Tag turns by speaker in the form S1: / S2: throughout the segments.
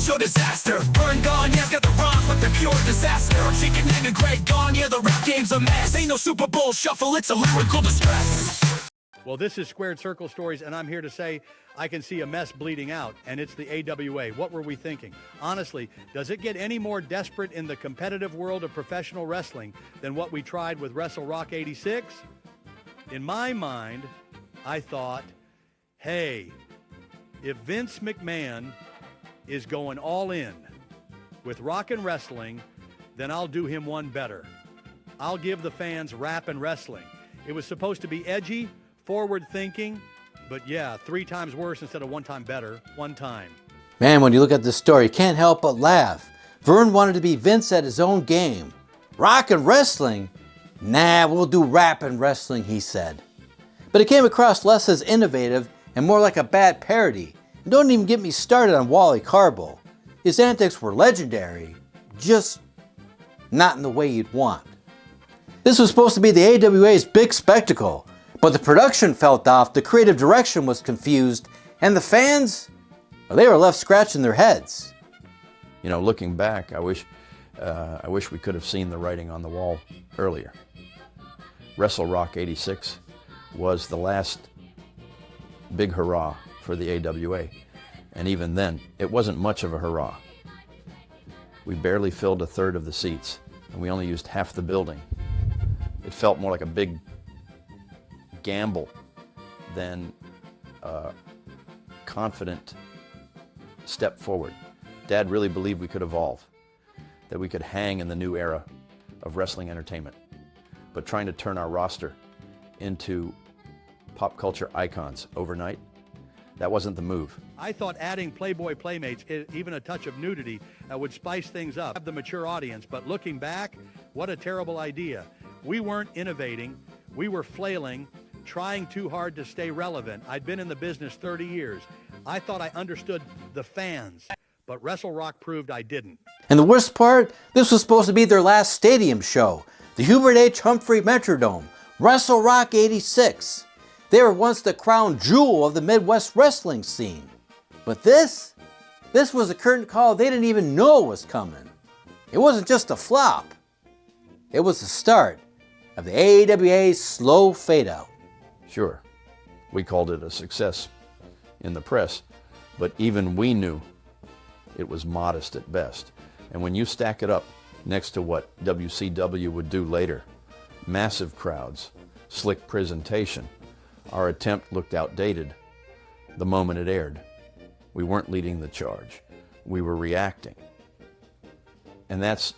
S1: show disaster. Verne Gagne's got the rhymes, but they're pure disaster. Chicken and Greg Gagne, the rap game's a mess. Ain't no Super Bowl shuffle, it's a lyrical distress.
S2: Well, this is Squared Circle Stories, and I'm here to say I can see a mess bleeding out, and it's the AWA. What were we thinking? Honestly, does it get any more desperate in the competitive world of professional wrestling than what we tried with WrestleRock 86? In my mind, I thought, hey, if Vince McMahon is going all in with rock and wrestling, then I'll do him one better. I'll give the fans rap and wrestling. It was supposed to be edgy, forward thinking, but yeah, 3 times worse instead of 1 time better, 1 time.
S3: Man, when you look at this story, you can't help but laugh. Verne wanted to be Vince at his own game. Rock and wrestling? Nah, we'll do rap and wrestling, he said. But it came across less as innovative and more like a bad parody. And don't even get me started on Wally Carbo. His antics were legendary, just not in the way you'd want. This was supposed to be the AWA's big spectacle, but the production felt off, the creative direction was confused, and the fans, well, they were left scratching their heads.
S4: You know, looking back, I wish we could have seen the writing on the wall earlier. WrestleRock 86 was the last big hurrah for the AWA, and even then, it wasn't much of a hurrah. We barely filled 1/3 of the seats, and we only used half the building. It felt more like a big gamble than a confident step forward. Dad really believed we could evolve, that we could hang in the new era of wrestling entertainment. But trying to turn our roster into pop culture icons overnight, that wasn't the move.
S2: I thought adding Playboy Playmates, even a touch of nudity, would spice things up, have the mature audience, but looking back, what a terrible idea. We weren't innovating, we were flailing, trying too hard to stay relevant. I'd been in the business 30 years. I thought I understood the fans, but WrestleRock proved I didn't.
S3: And the worst part, this was supposed to be their last stadium show, the Hubert H. Humphrey Metrodome, WrestleRock 86. They were once the crown jewel of the Midwest wrestling scene. But this was a curtain call they didn't even know was coming. It wasn't just a flop. It was the start of the AWA's slow fade out.
S4: Sure, we called it a success in the press, but even we knew it was modest at best. And when you stack it up next to what WCW would do later, massive crowds, slick presentation, our attempt looked outdated the moment it aired. We weren't leading the charge. We were reacting. And that's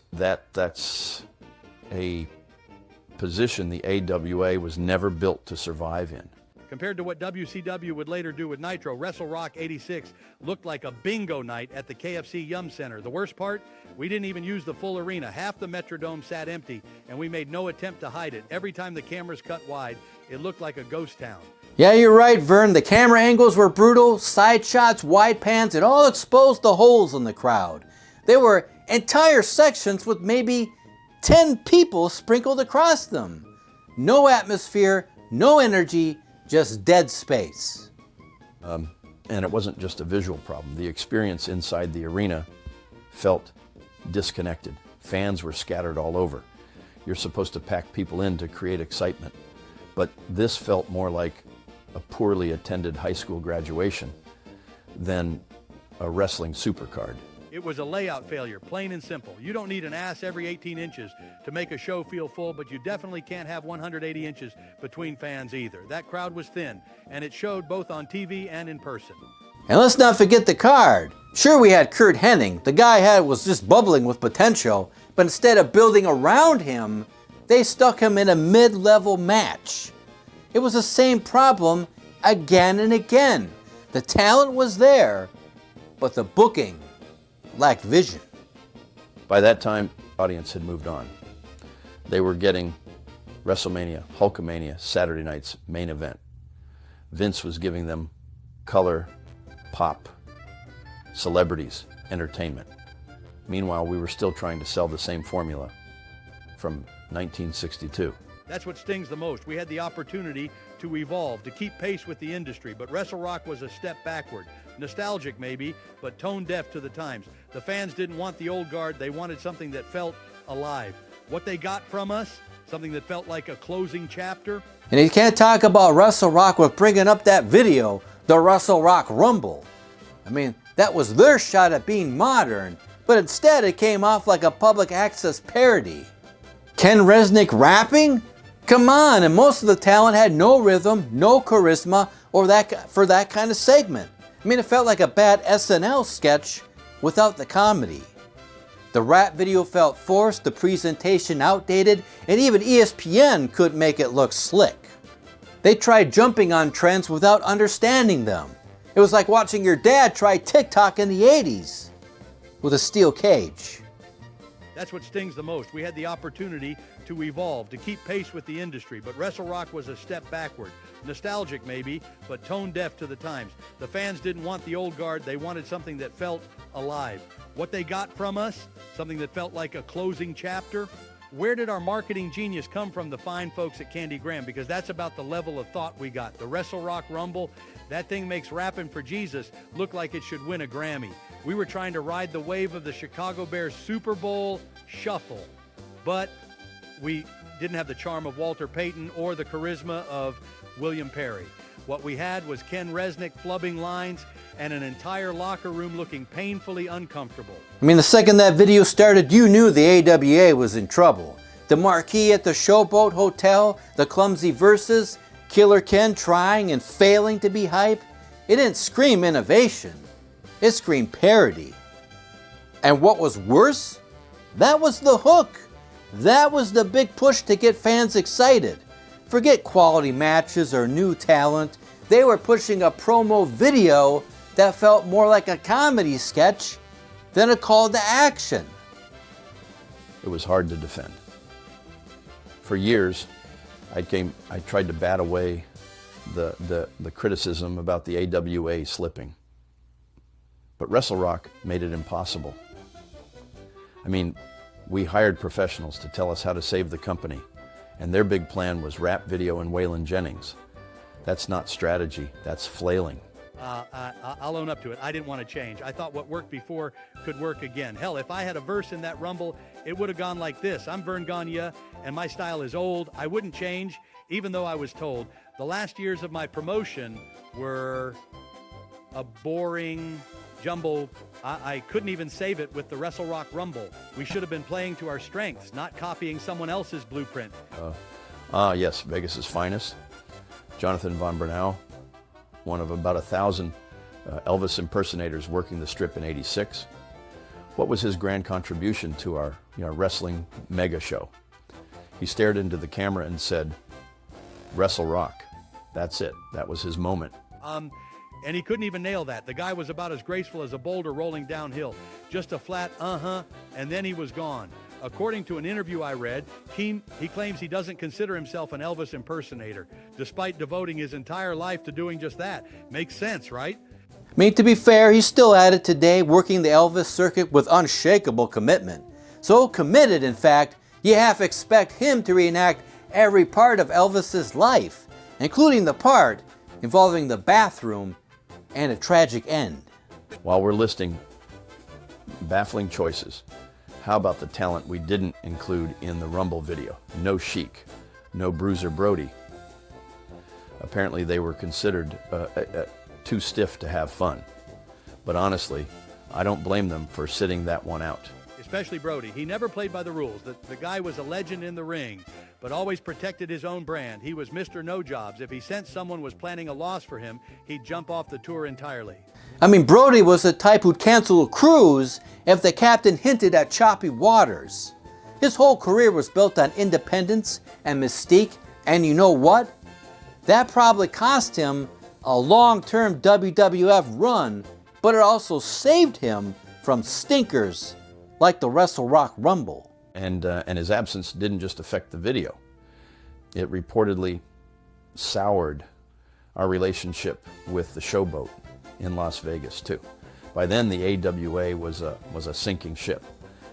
S4: a position the AWA was never built to survive in.
S2: Compared to what WCW would later do with Nitro, WrestleRock 86 looked like a bingo night at the KFC Yum Center. The worst part, we didn't even use the full arena. Half the Metrodome sat empty, and we made no attempt to hide it. Every time the cameras cut wide, it looked like a ghost town.
S3: Yeah, you're right, Verne. The camera angles were brutal, side shots, wide pans, it all exposed the holes in the crowd. There were entire sections with maybe 10 people sprinkled across them. No atmosphere, no energy, just dead space.
S4: And it wasn't just a visual problem. The experience inside the arena felt disconnected. Fans were scattered all over. You're supposed to pack people in to create excitement. But this felt more like a poorly attended high school graduation than a wrestling supercard.
S2: It was a layout failure, plain and simple. You don't need an ass every 18 inches to make a show feel full, but you definitely can't have 180 inches between fans either. That crowd was thin, and it showed both on TV and in person.
S3: And let's not forget the card. Sure, we had Curt Hennig. The guy was just bubbling with potential, but instead of building around him, they stuck him in a mid-level match. It was the same problem again and again. The talent was there, but the booking lacked vision.
S4: By that time, the audience had moved on. They were getting WrestleMania, Hulkamania, Saturday night's main event. Vince was giving them color, pop, celebrities, entertainment. Meanwhile, we were still trying to sell the same formula from 1962.
S2: That's what stings the most. We had the opportunity to evolve, to keep pace with the industry, but WrestleRock was a step backward. Nostalgic maybe, but tone deaf to the times. The fans didn't want the old guard. They wanted something that felt alive. What they got from us, something that felt like a closing chapter.
S3: And you can't talk about WrestleRock with bringing up that video, the WrestleRock Rumble. I mean, that was their shot at being modern, but instead it came off like a public access parody. Ken Resnick rapping? Come on, and most of the talent had no rhythm, no charisma, or for that kind of segment. I mean, it felt like a bad SNL sketch without the comedy. The rap video felt forced, the presentation outdated, and even ESPN couldn't make it look slick. They tried jumping on trends without understanding them. It was like watching your dad try TikTok in the 80s with a steel cage.
S2: That's what stings the most. We had the opportunity to evolve, to keep pace with the industry, but WrestleRock was a step backward. Nostalgic maybe, but tone deaf to the times. The fans didn't want the old guard. They wanted something that felt alive. What they got from us, something that felt like a closing chapter. Where did our marketing genius come from, the fine folks at Candy Graham? Because that's about the level of thought we got. The WrestleRock Rumble, that thing makes Rappin' for Jesus look like it should win a Grammy. We were trying to ride the wave of the Chicago Bears Super Bowl shuffle, but we didn't have the charm of Walter Payton or the charisma of William Perry. What we had was Ken Resnick flubbing lines and an entire locker room looking painfully uncomfortable.
S3: I mean, the second that video started, you knew the AWA was in trouble. The marquee at the Showboat Hotel, the clumsy verses, Killer Ken trying and failing to be hype. It didn't scream innovation. It screamed parody. And what was worse? That was the hook. That was the big push to get fans excited. Forget quality matches or new talent. They were pushing a promo video that felt more like a comedy sketch than a call to action.
S4: It was hard to defend. For years, I tried to bat away the criticism about the AWA slipping. But WrestleRock made it impossible. I mean, we hired professionals to tell us how to save the company, and their big plan was rap video and Waylon Jennings. That's not strategy, that's flailing.
S2: I'll own up to it. I didn't want to change. I thought what worked before could work again. Hell, if I had a verse in that Rumble, it would have gone like this. I'm Verne Gagne, and my style is old. I wouldn't change, even though I was told. The last years of my promotion were a boring jumble. I couldn't even save it with the WrestleRock Rumble. We should have been playing to our strengths, not copying someone else's blueprint.
S4: Yes, Vegas's finest. Jonathan Von Bernau, one of about 1,000 Elvis impersonators working the strip in '86. What was his grand contribution to our wrestling mega show? He stared into the camera and said, WrestleRock. That's it. That was his moment.
S2: And he couldn't even nail that. The guy was about as graceful as a boulder rolling downhill. Just a flat and then he was gone. According to an interview I read, he claims he doesn't consider himself an Elvis impersonator, despite devoting his entire life to doing just that. Makes sense, right?
S3: I mean, to be fair, he's still at it today, working the Elvis circuit with unshakable commitment. So committed, in fact, you half expect him to reenact every part of Elvis's life, including the part involving the bathroom and a tragic end.
S4: While we're listing baffling choices, how about the talent we didn't include in the Rumble video? No Sheik, no Bruiser Brody. Apparently they were considered too stiff to have fun. But honestly, I don't blame them for sitting that one out.
S2: Especially Brody. He never played by the rules. The guy was a legend in the ring, but always protected his own brand. He was Mr. No Jobs. If he sensed someone was planning a loss for him, he'd jump off the tour entirely.
S3: I mean, Brody was the type who'd cancel a cruise if the captain hinted at choppy waters. His whole career was built on independence and mystique, and you know what? That probably cost him a long-term WWF run, but it also saved him from stinkers like the WrestleRock Rumble.
S4: And his absence didn't just affect the video. It reportedly soured our relationship with the Showboat in Las Vegas too. By then the AWA was a sinking ship,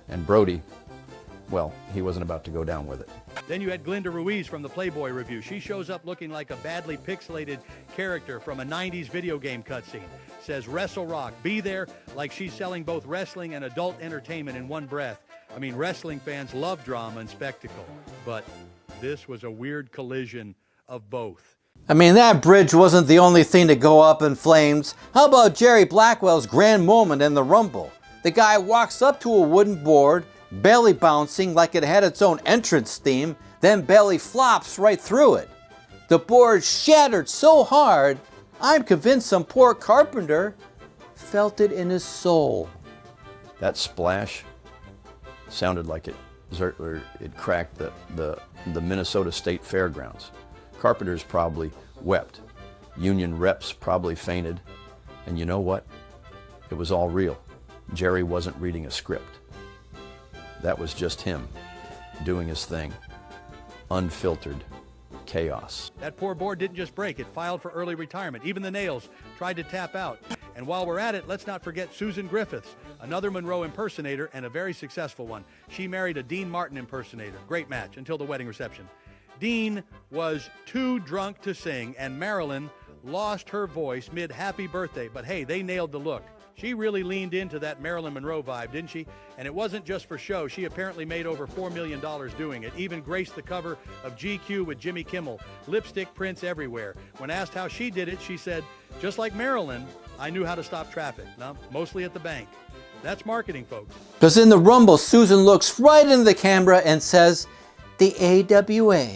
S4: and Brody, well, he wasn't about to go down with it.
S2: Then you had Glinda Ruiz from the Playboy Review. She shows up looking like a badly pixelated character from a 90s video game cutscene. says WrestleRock. Be there like she's selling both wrestling and adult entertainment in one breath. I mean, wrestling fans love drama and spectacle, but this was a weird collision of both.
S3: I mean, that bridge wasn't the only thing to go up in flames. How about Jerry Blackwell's grand moment in the Rumble? The guy walks up to a wooden board, belly bouncing like it had its own entrance theme, then belly flops right through it. The board shattered so hard, I'm convinced some poor carpenter felt it in his soul.
S4: That splash sounded like it cracked the Minnesota State Fairgrounds. Carpenters probably wept. Union reps probably fainted. And you know what? It was all real. Jerry wasn't reading a script. That was just him doing his thing. Unfiltered chaos.
S2: That poor board didn't just break, it filed for early retirement. Even the nails tried to tap out. And while we're at it, let's not forget Susan Griffiths, another Monroe impersonator and a very successful one. She married a Dean Martin impersonator. Great match until the wedding reception. Dean was too drunk to sing, and Marilyn lost her voice mid-happy birthday. But hey, they nailed the look. She really leaned into that Marilyn Monroe vibe, didn't she? And it wasn't just for show. She apparently made over $4 million doing it. Even graced the cover of GQ with Jimmy Kimmel. Lipstick prints everywhere. When asked how she did it, she said, just like Marilyn, I knew how to stop traffic. No, mostly at the bank. That's marketing, folks.
S3: Because in the Rumble, Susan looks right into the camera and says, the AWA,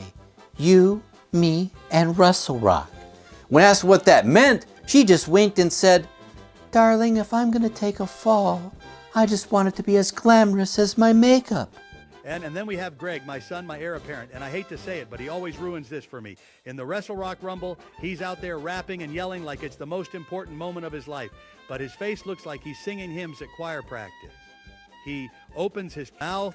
S3: you, me, and WrestleRock. When asked what that meant, she just winked and said, darling, if I'm going to take a fall, I just want it to be as glamorous as my makeup.
S2: And then we have Greg, my son, my heir apparent, and I hate to say it, but he always ruins this for me. In the WrestleRock Rumble, he's out there rapping and yelling like it's the most important moment of his life, but his face looks like he's singing hymns at choir practice. He opens his mouth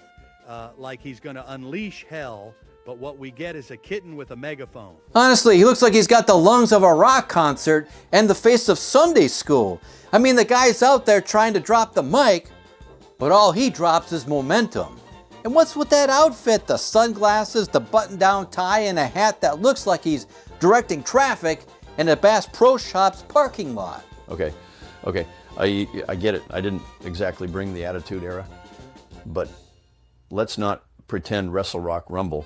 S2: like he's going to unleash hell, but what we get is a kitten with a megaphone.
S3: Honestly, he looks like he's got the lungs of a rock concert and the face of Sunday school. I mean, the guy's out there trying to drop the mic, but all he drops is momentum. And what's with that outfit? The sunglasses, the button-down tie, and a hat that looks like he's directing traffic in a Bass Pro Shops parking lot.
S4: Okay, I get it. I didn't exactly bring the Attitude Era, but let's not pretend WrestleRock Rumble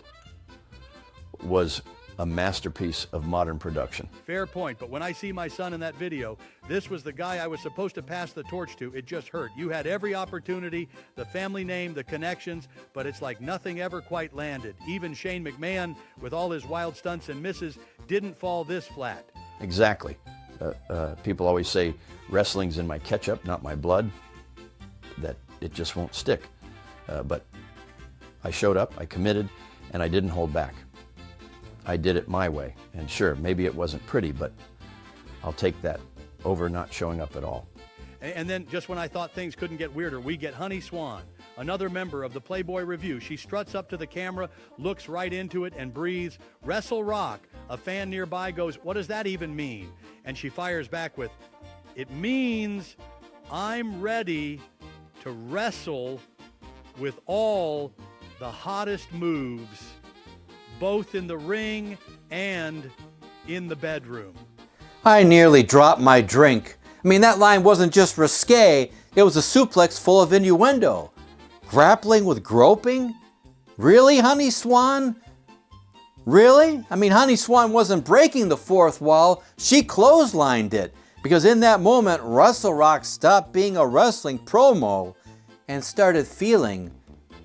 S4: was a masterpiece of modern production.
S2: Fair point, but when I see my son in that video, this was the guy I was supposed to pass the torch to. It just hurt. You had every opportunity, the family name, the connections, but it's like nothing ever quite landed. Even Shane McMahon, with all his wild stunts and misses, didn't fall this flat.
S4: Exactly. People always say, wrestling's in my ketchup, not my blood, that it just won't stick. But I showed up, I committed, and I didn't hold back. I did it my way. And sure, maybe it wasn't pretty, but I'll take that over not showing up at all.
S2: And then just when I thought things couldn't get weirder, we get Honey Swan, another member of the Playboy Review. She struts up to the camera, looks right into it, and breathes, WrestleRock. A fan nearby goes, what does that even mean? And she fires back with, it means I'm ready to wrestle with all the hottest moves, both in the ring and in the bedroom.
S3: I nearly dropped my drink. I mean, that line wasn't just risque, it was a suplex full of innuendo. Grappling with groping? Really, Honey Swan? Really? I mean, Honey Swan wasn't breaking the fourth wall, she clotheslined it. Because in that moment, WrestleRock stopped being a wrestling promo and started feeling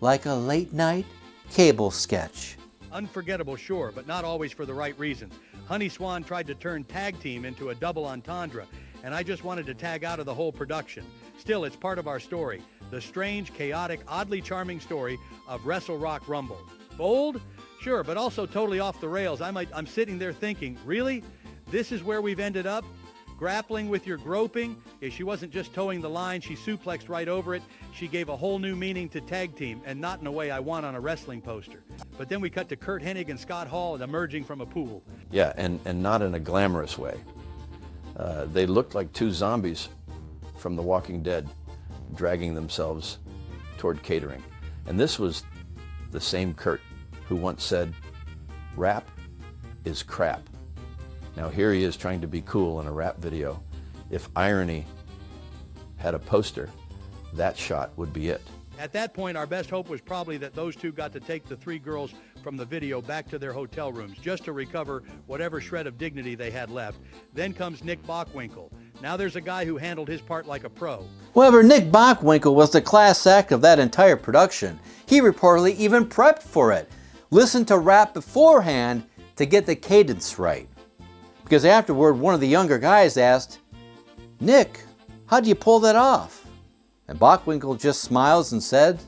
S3: like a late-night cable sketch.
S2: Unforgettable, sure, but not always for the right reasons. Honey Swan tried to turn tag team into a double entendre, and I just wanted to tag out of the whole production. Still, it's part of our story. The strange, chaotic, oddly charming story of WrestleRock Rumble. Bold? Sure, but also totally off the rails. I'm sitting there thinking, really? This is where we've ended up? Grappling with your groping? Yeah, she wasn't just towing the line, she suplexed right over it. She gave a whole new meaning to tag team, and not in a way I want on a wrestling poster. But then we cut to Kurt Hennig and Scott Hall emerging from a pool.
S4: Yeah, and not in a glamorous way. They looked like two zombies from The Walking Dead, dragging themselves toward catering. And this was the same Kurt who once said, rap is crap. Now here he is trying to be cool in a rap video, If irony had a poster, that shot would be it.
S2: At that point, our best hope was probably that those two got to take the three girls from the video back to their hotel rooms just to recover whatever shred of dignity they had left. Then comes Nick Bockwinkel. Now there's a guy who handled his part like a pro.
S3: However, Nick Bockwinkel was the class act of that entire production. He reportedly even prepped for it, listened to rap beforehand to get the cadence right. Because afterward, one of the younger guys asked, "Nick, how'd you pull that off?" And Bockwinkel just smiles and said,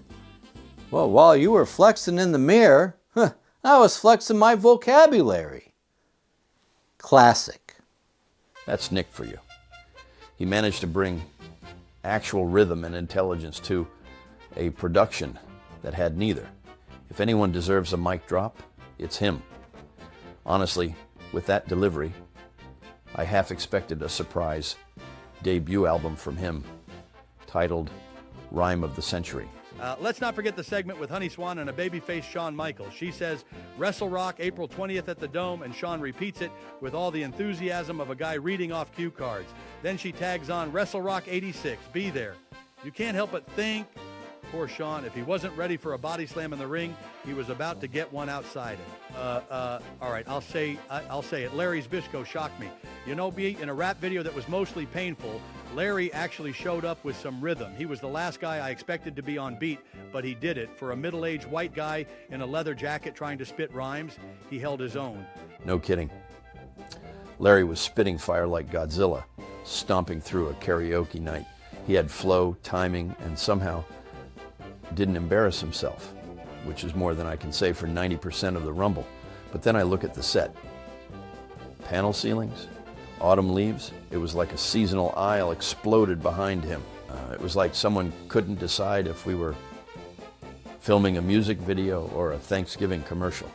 S3: "Well, while you were flexing in the mirror, I was flexing my vocabulary." Classic.
S4: That's Nick for you. He managed to bring actual rhythm and intelligence to a production that had neither. If anyone deserves a mic drop, it's him. Honestly, with that delivery, I half expected a surprise debut album from him titled Rhyme of the Century.
S2: Let's not forget the segment with Honey Swan and a babyface Shawn Michaels. She says, WrestleRock, April 20th at the Dome, and Shawn repeats it with all the enthusiasm of a guy reading off cue cards. Then she tags on, WrestleRock 86, be there. You can't help but think, poor Shawn, if he wasn't ready for a body slam in the ring, he was about to get one outside it. All right, I'll say it. Larry Zbyszko shocked me. You know, in a rap video that was mostly painful, Larry actually showed up with some rhythm. He was the last guy I expected to be on beat, but he did it. For a middle-aged white guy in a leather jacket trying to spit rhymes, he held his own.
S4: No kidding. Larry was spitting fire like Godzilla, stomping through a karaoke night. He had flow, timing, and somehow didn't embarrass himself, which is more than I can say for 90% of the Rumble. But then I look at the set. Panel ceilings, autumn leaves. It was like a seasonal aisle exploded behind him. It was like someone couldn't decide if we were filming a music video or a Thanksgiving commercial.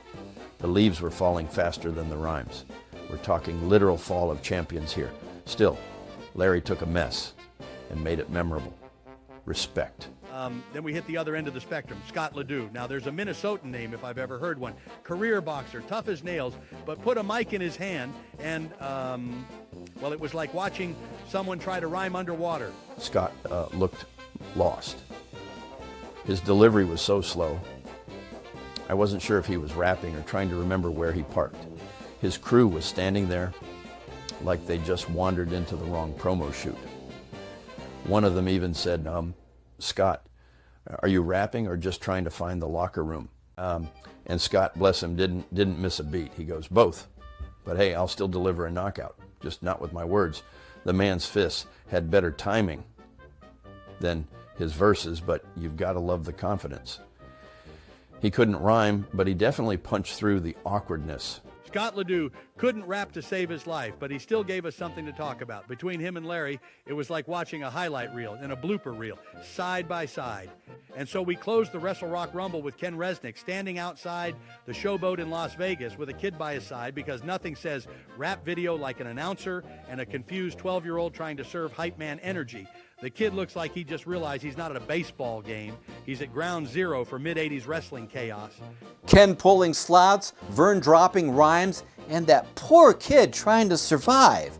S4: The leaves were falling faster than the rhymes. We're talking literal fall of champions here. Still, Larry took a mess and made it memorable. Respect.
S2: Then we hit the other end of the spectrum, Scott Ledoux. Now, there's a Minnesotan name, if I've ever heard one. Career boxer, tough as nails, but put a mic in his hand, and, well, it was like watching someone try to rhyme underwater.
S4: Scott looked lost. His delivery was so slow, I wasn't sure if he was rapping or trying to remember where he parked. His crew was standing there like they just wandered into the wrong promo shoot. One of them even said, Scott, are you rapping or just trying to find the locker room? And Scott, bless him, didn't miss a beat. He goes, both. But hey, I'll still deliver a knockout, just not with my words. The man's fists had better timing than his verses, but you've got to love the confidence. He couldn't rhyme, but he definitely punched through the awkwardness.
S2: Scott Ledoux couldn't rap to save his life, but he still gave us something to talk about. Between him and Larry, it was like watching a highlight reel and a blooper reel, side by side. And so we closed the WrestleRock Rumble with Ken Resnick standing outside the Showboat in Las Vegas with a kid by his side, because nothing says rap video like an announcer and a confused 12-year-old trying to serve hype man energy. The kid looks like he just realized he's not at a baseball game. He's at ground zero for mid-'80s wrestling chaos.
S3: Ken pulling slots, Verne dropping rhymes, and that poor kid trying to survive.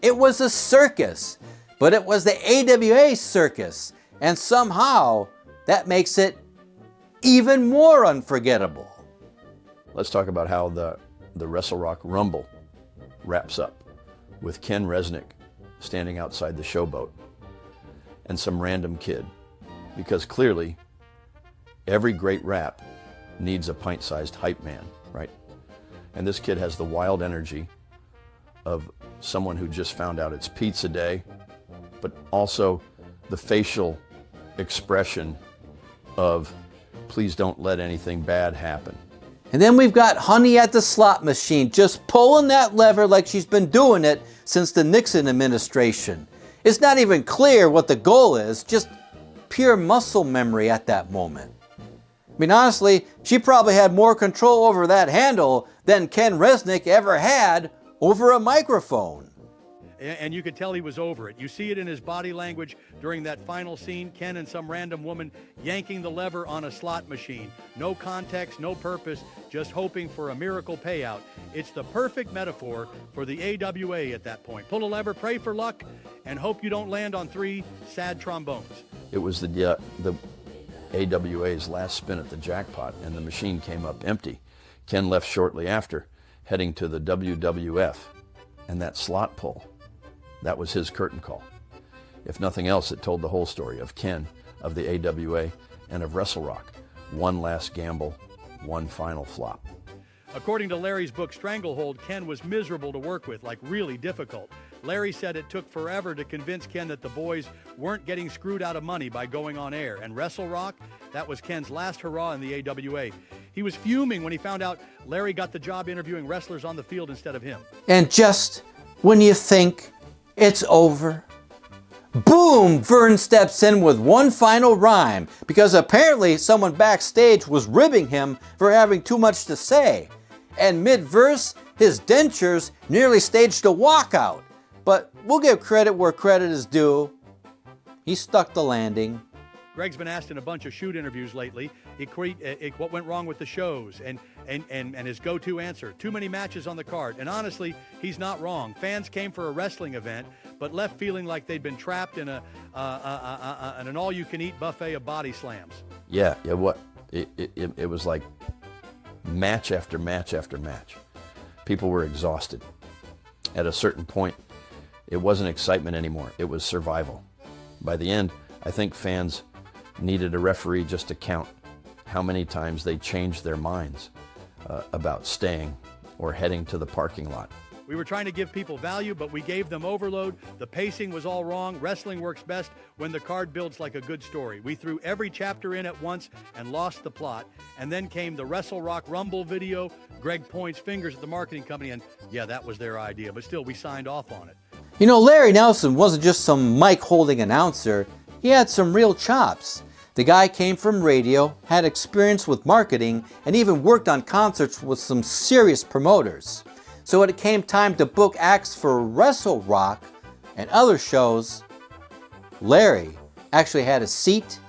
S3: It was a circus, but it was the AWA circus, and somehow that makes it even more unforgettable.
S4: Let's talk about how the WrestleRock Rumble wraps up with Ken Resnick standing outside the Showboat and some random kid, because clearly every great rap needs a pint-sized hype man, right? And this kid has the wild energy of someone who just found out it's pizza day, but also the facial expression of please don't let anything bad happen.
S3: And then we've got Honey at the slot machine, just pulling that lever like she's been doing it since the Nixon administration. It's not even clear what the goal is, just pure muscle memory at that moment. I mean, honestly, she probably had more control over that handle than Ken Resnick ever had over a microphone.
S2: And you could tell he was over it. You see it in his body language during that final scene, Ken and some random woman yanking the lever on a slot machine. No context, no purpose, just hoping for a miracle payout. It's the perfect metaphor for the AWA at that point. Pull a lever, pray for luck, and hope you don't land on 3 sad trombones.
S4: It was the AWA's last spin at the jackpot, and the machine came up empty. Ken left shortly after, heading to the WWF, and that slot pull, that was his curtain call. If nothing else, it told the whole story of Ken, of the AWA, and of WrestleRock. One last gamble, one final flop.
S2: According to Larry's book Stranglehold, Ken was miserable to work with, like really difficult. Larry said it took forever to convince Ken that the boys weren't getting screwed out of money by going on air. And WrestleRock, that was Ken's last hurrah in the AWA. He was fuming when he found out Larry got the job interviewing wrestlers on the field instead of him.
S3: And just when you think it's over, boom, Verne steps in with one final rhyme because apparently someone backstage was ribbing him for having too much to say. And mid-verse, his dentures nearly staged a walkout. But we'll give credit where credit is due. He stuck the landing.
S2: Greg's been asked in a bunch of shoot interviews lately what went wrong with the shows and his go-to answer, too many matches on the card. And honestly, he's not wrong. Fans came for a wrestling event, but left feeling like they'd been trapped in an all-you-can-eat buffet of body slams.
S4: Yeah, what? It was like match after match after match. People were exhausted. At a certain point, it wasn't excitement anymore. It was survival. By the end, I think fans needed a referee just to count how many times they changed their minds about staying or heading to the parking lot.
S2: We were trying to give people value, but we gave them overload. The pacing was all wrong. Wrestling works best when the card builds like a good story. We threw every chapter in at once and lost the plot. And then came the WrestleRock Rumble video. Greg points fingers at the marketing company, and yeah, that was their idea. But still, we signed off on it.
S3: You know, Larry Nelson wasn't just some mic-holding announcer. He had some real chops. The guy came from radio, had experience with marketing, and even worked on concerts with some serious promoters. So when it came time to book acts for WrestleRock and other shows, Larry actually had a seat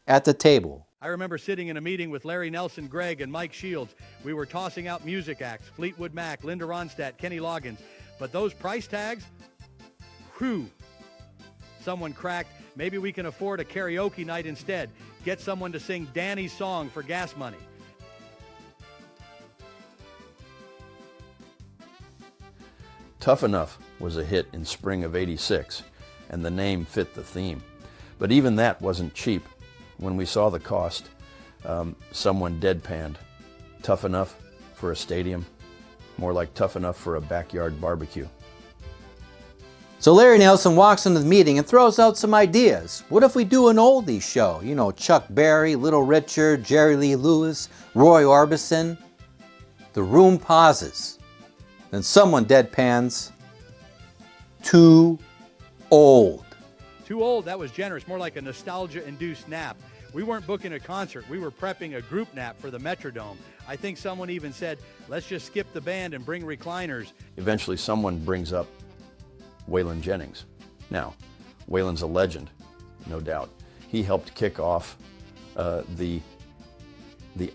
S3: at the table.
S2: I remember sitting in a meeting with Larry Nelson, Greg, and Mike Shields. We were tossing out music acts, Fleetwood Mac, Linda Ronstadt, Kenny Loggins. But those price tags, whew. Someone cracked, maybe we can afford a karaoke night instead. Get someone to sing Danny's song for gas money.
S4: Tough Enough was a hit in spring of '86, and the name fit the theme. But even that wasn't cheap. When we saw the cost, someone deadpanned, tough enough for a stadium, more like tough enough for a backyard barbecue.
S3: So Larry Nelson walks into the meeting and throws out some ideas. What if we do an oldies show? You know, Chuck Berry, Little Richard, Jerry Lee Lewis, Roy Orbison. The room pauses. Then someone deadpans, too old.
S2: Too old, that was generous, more like a nostalgia-induced nap. We weren't booking a concert, we were prepping a group nap for the Metrodome. I think someone even said, let's just skip the band and bring recliners.
S4: Eventually someone brings up Waylon Jennings. Now, Waylon's a legend, no doubt. He helped kick off the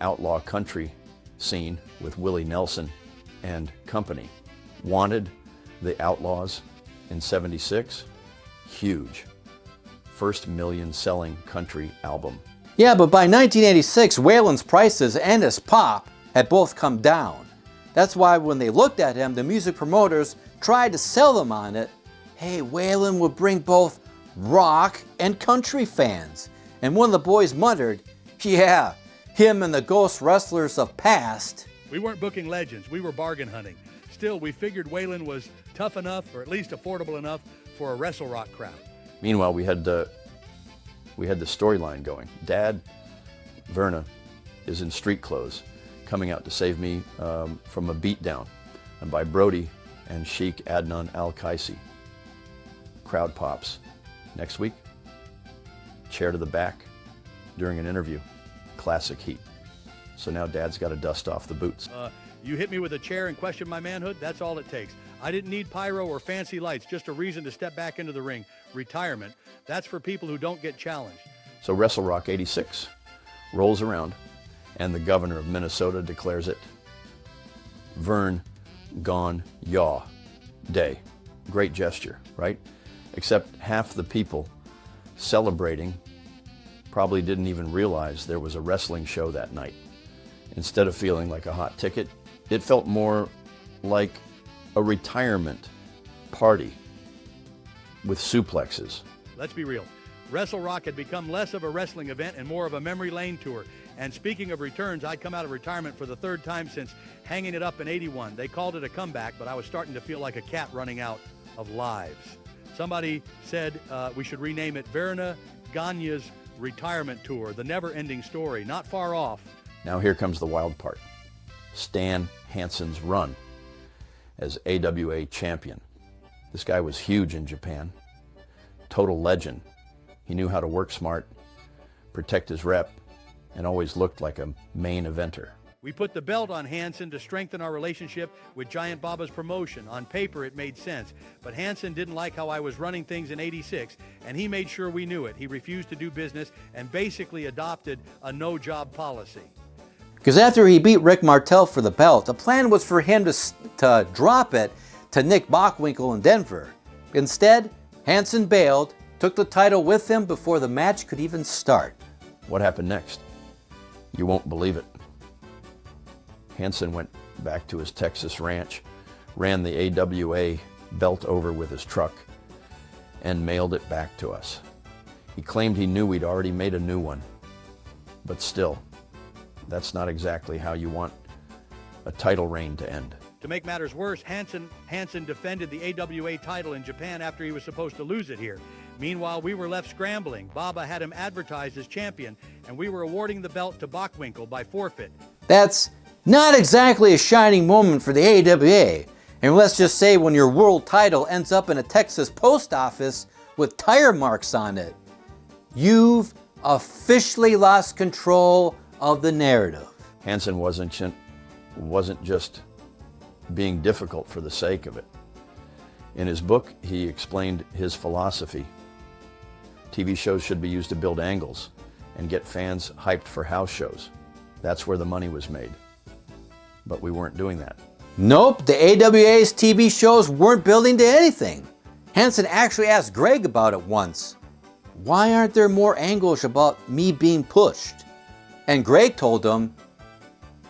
S4: outlaw country scene with Willie Nelson and company. Wanted the Outlaws in '76, huge. First million-selling country album.
S3: Yeah, but by 1986, Waylon's prices and his pop had both come down. That's why when they looked at him, the music promoters tried to sell them on it. Hey, Waylon would bring both rock and country fans. And one of the boys muttered, yeah, him and the ghost wrestlers of past.
S2: We weren't booking legends, we were bargain hunting. Still, we figured Waylon was tough enough, or at least affordable enough, for a WrestleRock crowd.
S4: Meanwhile, we had the storyline going. Dad, Verne, is in street clothes, coming out to save me from a beatdown, and by Brody and Sheik Adnan Al-Qaisi. Crowd pops. Next week, chair to the back during an interview. Classic heat. So now Dad's got to dust off the boots.
S2: You hit me with a chair and question my manhood, that's all it takes. I didn't need pyro or fancy lights, just a reason to step back into the ring. Retirement, that's for people who don't get challenged.
S4: So WrestleRock 86 rolls around, and the governor of Minnesota declares it Verne Gagne Day. Great gesture, right? Except half the people celebrating probably didn't even realize there was a wrestling show that night. Instead of feeling like a hot ticket, it felt more like a retirement party with suplexes.
S2: Let's be real. WrestleRock had become less of a wrestling event and more of a memory lane tour. And speaking of returns, I'd come out of retirement for the third time since hanging it up in '81. They called it a comeback, but I was starting to feel like a cat running out of lives. Somebody said we should rename it Verne Gagne's Retirement Tour, the never-ending story. Not far off.
S4: Now here comes the wild part. Stan Hansen's run as AWA champion. This guy was huge in Japan. Total legend. He knew how to work smart, protect his rep, and always looked like a main eventer.
S2: We put the belt on Hansen to strengthen our relationship with Giant Baba's promotion. On paper, it made sense. But Hansen didn't like how I was running things in '86, and he made sure we knew it. He refused to do business and basically adopted a no-job policy.
S3: Because after he beat Rick Martel for the belt, the plan was for him to drop it to Nick Bockwinkel in Denver. Instead, Hansen bailed, took the title with him before the match could even start.
S4: What happened next? You won't believe it. Hansen went back to his Texas ranch, ran the AWA belt over with his truck, and mailed it back to us. He claimed he knew we'd already made a new one, but still, that's not exactly how you want a title reign to end.
S2: To make matters worse, Hansen defended the AWA title in Japan after he was supposed to lose it here. Meanwhile, we were left scrambling. Baba had him advertised as champion, and we were awarding the belt to Bockwinkel by forfeit.
S3: That's not exactly a shining moment for the AWA. And let's just say when your world title ends up in a Texas post office with tire marks on it, you've officially lost control of the narrative.
S4: Hansen wasn't just being difficult for the sake of it. In his book, he explained his philosophy. TV shows should be used to build angles and get fans hyped for house shows. That's where the money was made. But we weren't doing that.
S3: Nope, the AWA's TV shows weren't building to anything. Hansen actually asked Greg about it once. Why aren't there more angles about me being pushed? And Greg told him,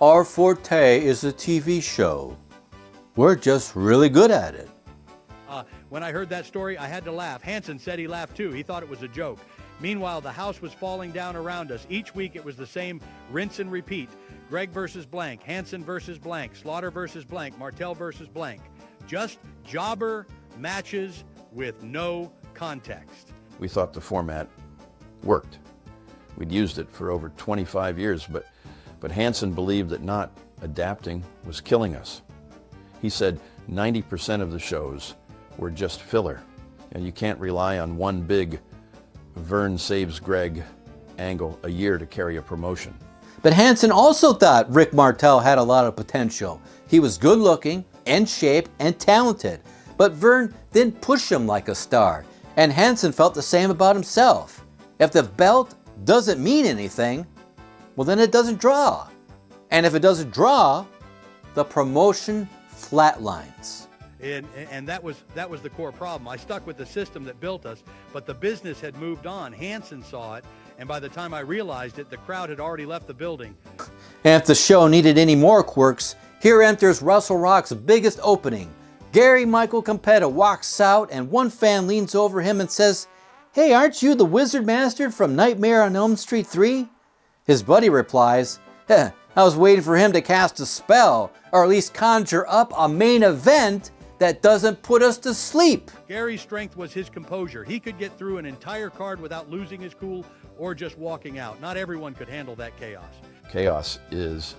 S3: our forte is a TV show. We're just really good at it.
S2: When I heard that story, I had to laugh. Hansen said he laughed too. He thought it was a joke. Meanwhile, the house was falling down around us. Each week it was the same rinse and repeat. Greg versus blank, Hansen versus blank, Slaughter versus blank, Martel versus blank. Just jobber matches with no context.
S4: We thought the format worked. We'd used it for over 25 years, but Hansen believed that not adapting was killing us. He said 90% of the shows were just filler, and you can't rely on one big Verne saves Greg angle a year to carry a promotion.
S3: But Hansen also thought Rick Martel had a lot of potential. He was good looking, in shape, and talented. But Verne didn't push him like a star, and Hansen felt the same about himself. If the belt doesn't mean anything, well then it doesn't draw. And if it doesn't draw, the promotion flatlines.
S2: And that was the core problem. I stuck with the system that built us, but the business had moved on. Hansen saw it, and by the time I realized it, the crowd had already left the building.
S3: And if the show needed any more quirks, here enters WrestleRock's biggest opening. Gary Michael Campetta walks out, and one fan leans over him and says, "Hey, aren't you the Wizard Master from Nightmare on Elm Street 3? His buddy replies, I was waiting for him to cast a spell, or at least conjure up a main event that doesn't put us to sleep.
S2: Gary's strength was his composure. He could get through an entire card without losing his cool or just walking out. Not everyone could handle that chaos.
S4: Chaos is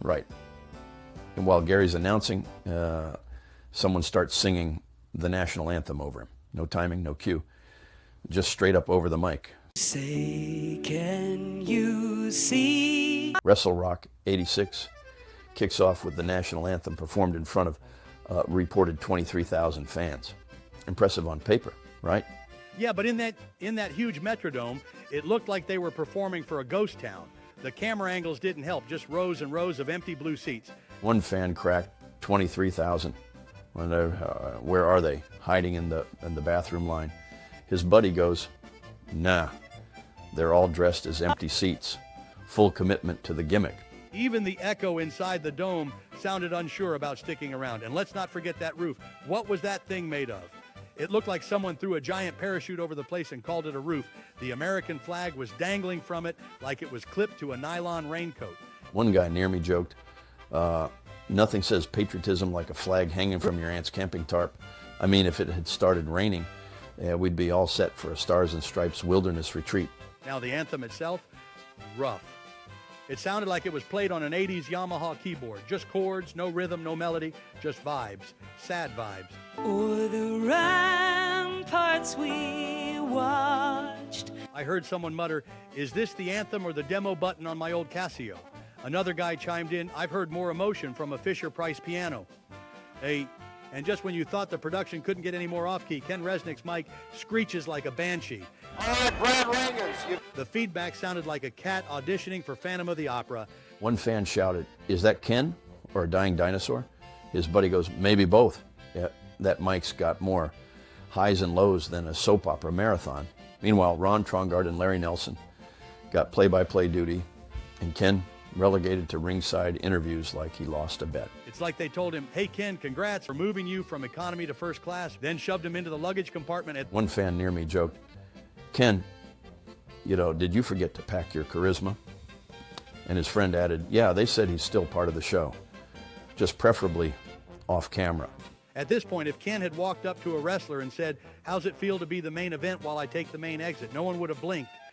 S4: right. And while Gary's announcing, someone starts singing the national anthem over him. No timing, no cue. Just straight up over the mic.
S1: Say, can you see?
S4: WrestleRock 86 kicks off with the national anthem performed in front of reported 23,000 fans. Impressive on paper, right?
S2: Yeah, but in that huge Metrodome, it looked like they were performing for a ghost town. The camera angles didn't help, just rows and rows of empty blue seats.
S4: One fan cracked 23,000. Where are they? Hiding in the bathroom line. His buddy goes, nah, they're all dressed as empty seats. Full commitment to the gimmick.
S2: Even the echo inside the dome sounded unsure about sticking around. And let's not forget that roof. What was that thing made of? It looked like someone threw a giant parachute over the place and called it a roof. The American flag was dangling from it like it was clipped to a nylon raincoat.
S4: One guy near me joked, nothing says patriotism like a flag hanging from your aunt's camping tarp. I mean, if it had started raining, we'd be all set for a Stars and Stripes wilderness retreat.
S2: Now the anthem itself, rough. It sounded like it was played on an 80s Yamaha keyboard. Just chords, no rhythm, no melody, just vibes. Sad vibes.
S5: O'er the ramparts we watched.
S2: I heard someone mutter, is this the anthem or the demo button on my old Casio? Another guy chimed in, I've heard more emotion from a Fisher-Price piano. And just when you thought the production couldn't get any more off-key, Ken Resnick's mic screeches like a banshee.
S6: All right, Brad Rangers.
S2: The feedback sounded like a cat auditioning for Phantom of the Opera.
S4: One fan shouted, is that Ken or a dying dinosaur? His buddy goes, maybe both. Yeah, that mic's got more highs and lows than a soap opera marathon. Meanwhile, Ron Trongard and Larry Nelson got play-by-play duty, and Ken relegated to ringside interviews like he lost a bet.
S2: It's like they told him, hey Ken, congrats for moving you from economy to first class, then shoved him into the luggage compartment.
S4: One fan near me joked, Ken, did you forget to pack your charisma? And his friend added, yeah, they said he's still part of the show, just preferably off camera.
S2: At this point, if Ken had walked up to a wrestler and said, how's it feel to be the main event while I take the main exit? No one would have blinked.